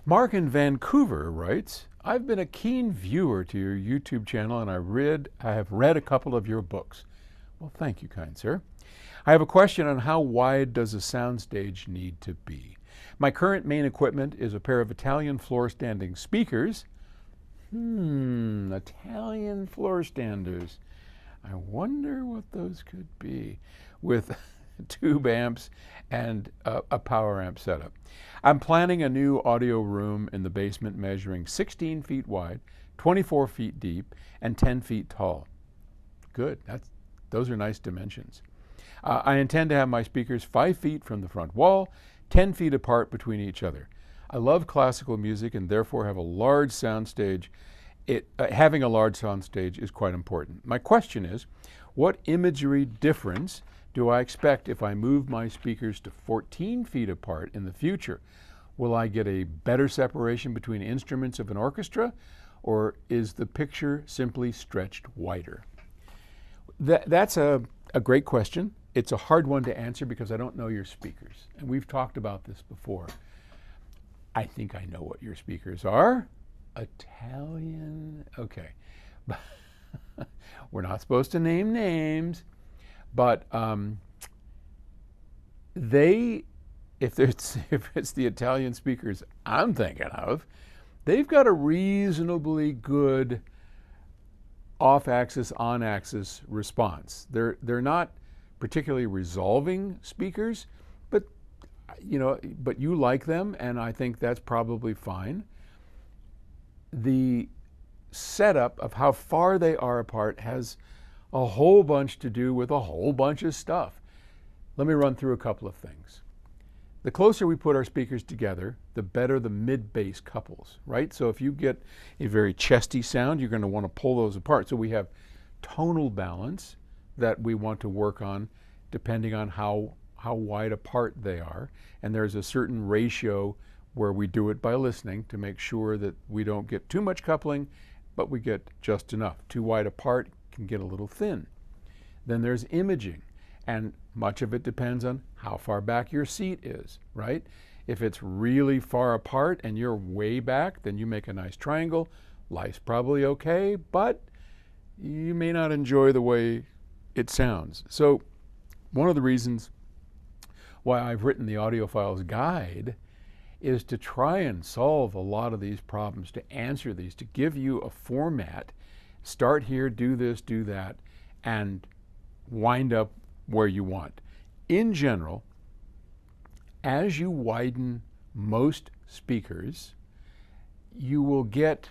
Mark in Vancouver writes, I've been a keen viewer to your YouTube channel and I have read a couple of your books. Well, thank you, kind sir. I have a question on how wide does a soundstage need to be? My current main equipment is a pair of Italian floor standing speakers. Italian floor standers. I wonder what those could be. With tube amps and a power amp setup. I'm planning a new audio room in the basement measuring 16 feet wide, 24 feet deep, and 10 feet tall. Good, those are nice dimensions. I intend to have my speakers 5 feet from the front wall, 10 feet apart between each other. I love classical music and therefore have a large soundstage. Having a large soundstage is quite important. My question is, what imagery difference do I expect if I move my speakers to 14 feet apart in the future? Will I get a better separation between instruments of an orchestra, or is the picture simply stretched wider? That's a great question. It's a hard one to answer because I don't know your speakers. And we've talked about this before. I think I know what your speakers are. Italian, okay. We're not supposed to name names, but if it's the Italian speakers I'm thinking of, they've got a reasonably good off-axis, on-axis response. They're not particularly resolving speakers, but you like them, and I think that's probably fine. The setup of how far they are apart has a whole bunch to do with a whole bunch of stuff. Let me run through a couple of things. The closer we put our speakers together, the better the mid-bass couples, right? So if you get a very chesty sound, you're going to want to pull those apart. So we have tonal balance that we want to work on depending on how wide apart they are. And there's a certain ratio where we do it by listening to make sure that we don't get too much coupling, but we get just enough. Too wide apart can get a little thin. Then there's imaging, and much of it depends on how far back your seat is, right? If it's really far apart and you're way back, then you make a nice triangle. Life's probably okay, but you may not enjoy the way it sounds. So one of the reasons why I've written the Audiophile's Guide is to try and solve a lot of these problems, to answer these, to give you a format. Start here, do this, do that, and wind up where you want. In general, as you widen most speakers, you will get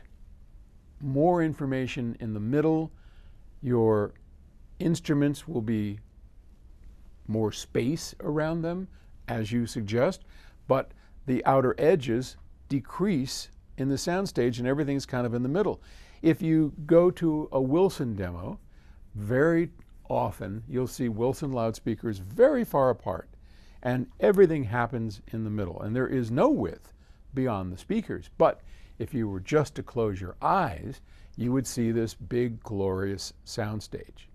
more information in the middle. Your instruments will be more space around them, as you suggest, but the outer edges decrease in the soundstage and everything's kind of in the middle. If you go to a Wilson demo, very often you'll see Wilson loudspeakers very far apart and everything happens in the middle and there is no width beyond the speakers. But if you were just to close your eyes, you would see this big glorious soundstage.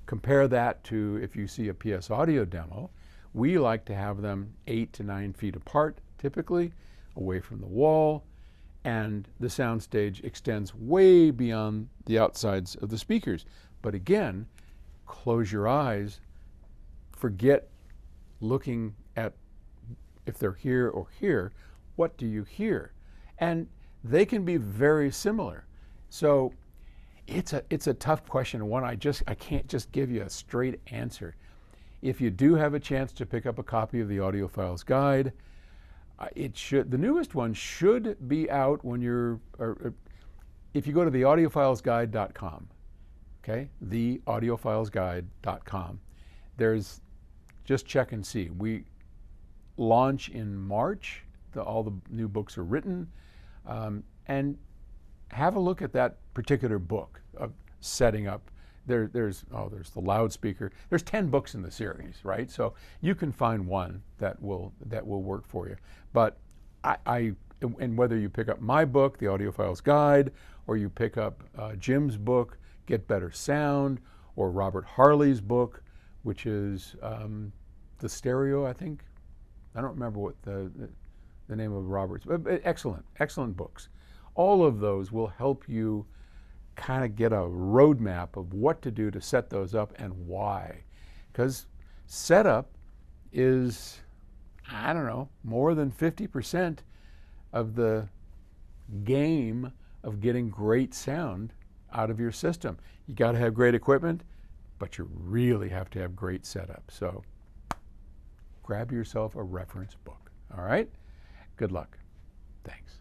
Compare that to if you see a PS Audio demo. We like to have them 8 to 9 feet apart, typically, away from the wall, and the soundstage extends way beyond the outsides of the speakers. But again, close your eyes, forget looking at if they're here or here, what do you hear? And they can be very similar. So it's a tough question, one I can't just give you a straight answer. If you do have a chance to pick up a copy of the Audiophile's Guide, the newest one should be out when if you go to theaudiophilesguide.com, okay, theaudiophilesguide.com, just check and see. We launch in March, all the new books are written, and have a look at that particular book of setting up. There's the loudspeaker. There's 10 books in the series, right? So you can find one that will work for you. But and whether you pick up my book, The Audiophile's Guide, or you pick up Jim's book, Get Better Sound, or Robert Harley's book, which is the stereo, I think. I don't remember what the name of Robert's. Excellent, excellent books. All of those will help you kind of get a roadmap of what to do to set those up and why. Because setup is, I don't know, more than 50% of the game of getting great sound out of your system. You got to have great equipment, but you really have to have great setup. So grab yourself a reference book. All right? Good luck. Thanks.